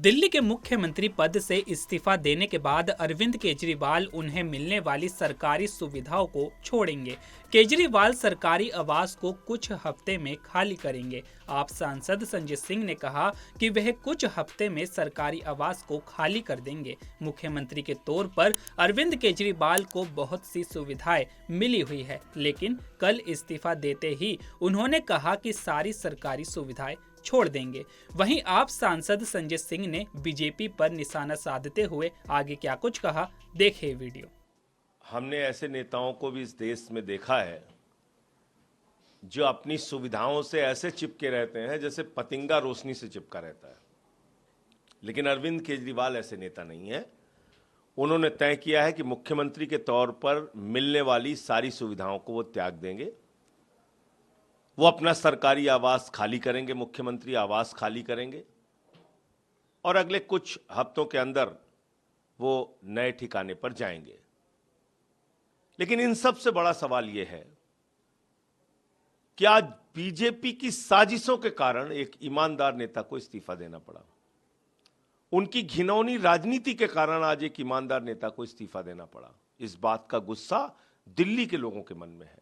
दिल्ली के मुख्यमंत्री पद से इस्तीफा देने के बाद अरविंद केजरीवाल उन्हें मिलने वाली सरकारी सुविधाओं को छोड़ेंगे। केजरीवाल सरकारी आवास को कुछ हफ्ते में खाली करेंगे। आप सांसद संजय सिंह ने कहा कि वह कुछ हफ्ते में सरकारी आवास को खाली कर देंगे। मुख्यमंत्री के तौर पर अरविंद केजरीवाल को बहुत सी सुविधाएं मिली हुई है, लेकिन कल इस्तीफा देते ही उन्होंने कहा कि सारी सरकारी सुविधाएं छोड़ देंगे। वहीं आप सांसद संजय सिंह ने बीजेपी पर निशाना साधते हुए आगे क्या कुछ कहा, देखिए वीडियो। हमने ऐसे नेताओं को भी इस देश में देखा है जो अपनी सुविधाओं से ऐसे चिपके रहते हैं जैसे पतंगा रोशनी से चिपका रहता है, लेकिन अरविंद केजरीवाल ऐसे नेता नहीं है। उन्होंने तय किया है कि मुख्यमंत्री के तौर पर मिलने वाली सारी सुविधाओं को वो त्याग देंगे। वो अपना सरकारी आवास खाली करेंगे, मुख्यमंत्री आवास खाली करेंगे और अगले कुछ हफ्तों के अंदर वो नए ठिकाने पर जाएंगे। लेकिन इन सब से बड़ा सवाल यह है कि आज बीजेपी की साजिशों के कारण एक ईमानदार नेता को इस्तीफा देना पड़ा। उनकी घिनौनी राजनीति के कारण आज एक ईमानदार नेता को इस्तीफा देना पड़ा। इस बात का गुस्सा दिल्ली के लोगों के मन में है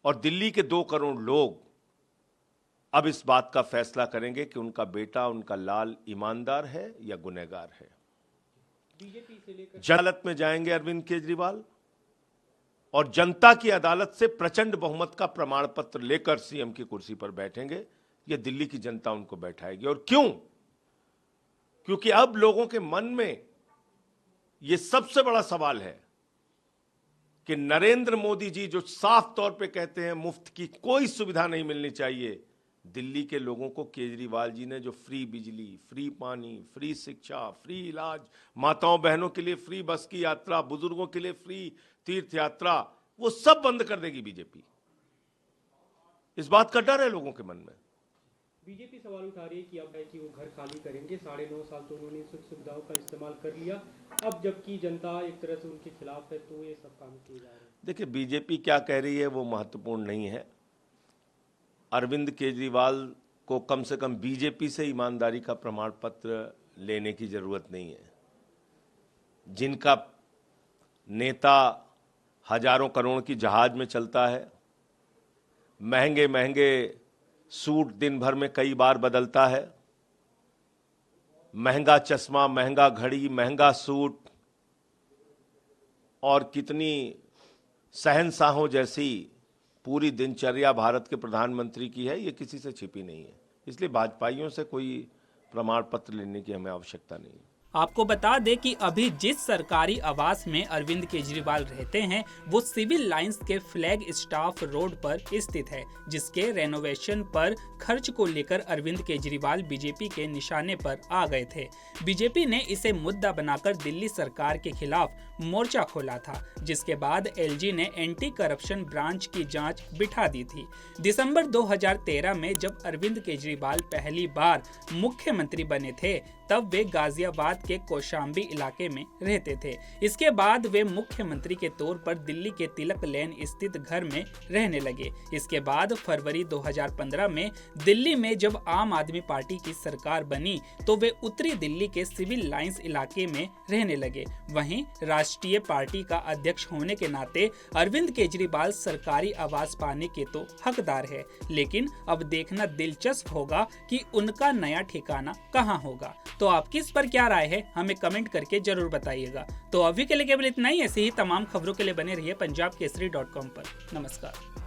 और दिल्ली के 2 करोड़ लोग अब इस बात का फैसला करेंगे कि उनका बेटा, उनका लाल ईमानदार है या गुनहगार है। बीजेपी से लेकर अदालत में जाएंगे अरविंद केजरीवाल और जनता की अदालत से प्रचंड बहुमत का प्रमाण पत्र लेकर सीएम की कुर्सी पर बैठेंगे। यह दिल्ली की जनता उनको बैठाएगी। और क्यों? क्योंकि अब लोगों के मन में यह सबसे बड़ा सवाल है कि नरेंद्र मोदी जी जो साफ तौर पे कहते हैं मुफ्त की कोई सुविधा नहीं मिलनी चाहिए, दिल्ली के लोगों को केजरीवाल जी ने जो फ्री बिजली, फ्री पानी, फ्री शिक्षा, फ्री इलाज, माताओं बहनों के लिए फ्री बस की यात्रा, बुजुर्गों के लिए फ्री तीर्थ यात्रा, वो सब बंद कर देगी बीजेपी। इस बात का डर है लोगों के मन में। बीजेपी सवाल उठा रही है कि अब है कि वो घर खाली करेंगे। 9.5 साल तो उन्होंने सुख सुविधाओं का इस्तेमाल कर लिया, अब जबकि जनता एक तरह से उनके खिलाफ है तो ये सब काम किए जा रहे हैं। देखिए, बीजेपी क्या कह रही है वो महत्वपूर्ण नहीं है। अरविंद केजरीवाल को कम से कम बीजेपी से ईमानदारी का प्रमाण पत्र लेने की जरूरत नहीं है। जिनका नेता हजारों करोड़ की जहाज में चलता है, महंगे महंगे सूट दिन भर में कई बार बदलता है, महंगा चश्मा, महंगा घड़ी, महंगा सूट और कितनी शहंशाहों जैसी पूरी दिनचर्या भारत के प्रधानमंत्री की है, ये किसी से छिपी नहीं है। इसलिए भाजपाइयों से कोई प्रमाण पत्र लेने की हमें आवश्यकता नहीं है। आपको बता दें कि अभी जिस सरकारी आवास में अरविंद केजरीवाल रहते हैं वो सिविल लाइंस के फ्लैग स्टाफ रोड पर स्थित है, जिसके रेनोवेशन पर खर्च को लेकर अरविंद केजरीवाल बीजेपी के निशाने पर आ गए थे। बीजेपी ने इसे मुद्दा बनाकर दिल्ली सरकार के खिलाफ मोर्चा खोला था, जिसके बाद एलजी ने एंटी करप्शन ब्रांच की जांच बिठा दी थी। दिसंबर 2013 में जब अरविंद केजरीवाल पहली बार मुख्यमंत्री बने थे तब वे गाजियाबाद के कौशाम्बी इलाके में रहते थे। इसके बाद वे मुख्यमंत्री के तौर पर दिल्ली के तिलक लेन स्थित घर में रहने लगे। इसके बाद फरवरी 2015 में दिल्ली में जब आम आदमी पार्टी की सरकार बनी तो वे उत्तरी दिल्ली के सिविल लाइंस इलाके में रहने लगे। वहीं राष्ट्रीय पार्टी का अध्यक्ष होने के नाते अरविंद केजरीवाल सरकारी आवास पाने के तो हकदार है, लेकिन अब देखना दिलचस्प होगा कि उनका नया ठिकाना कहाँ होगा। तो आपकी इस पर क्या राय है, हमें कमेंट करके जरूर बताइएगा। तो अभी के लिए केवल इतना ही। ऐसे ही तमाम खबरों के लिए बने रहिए punjabkesari.com पर। नमस्कार।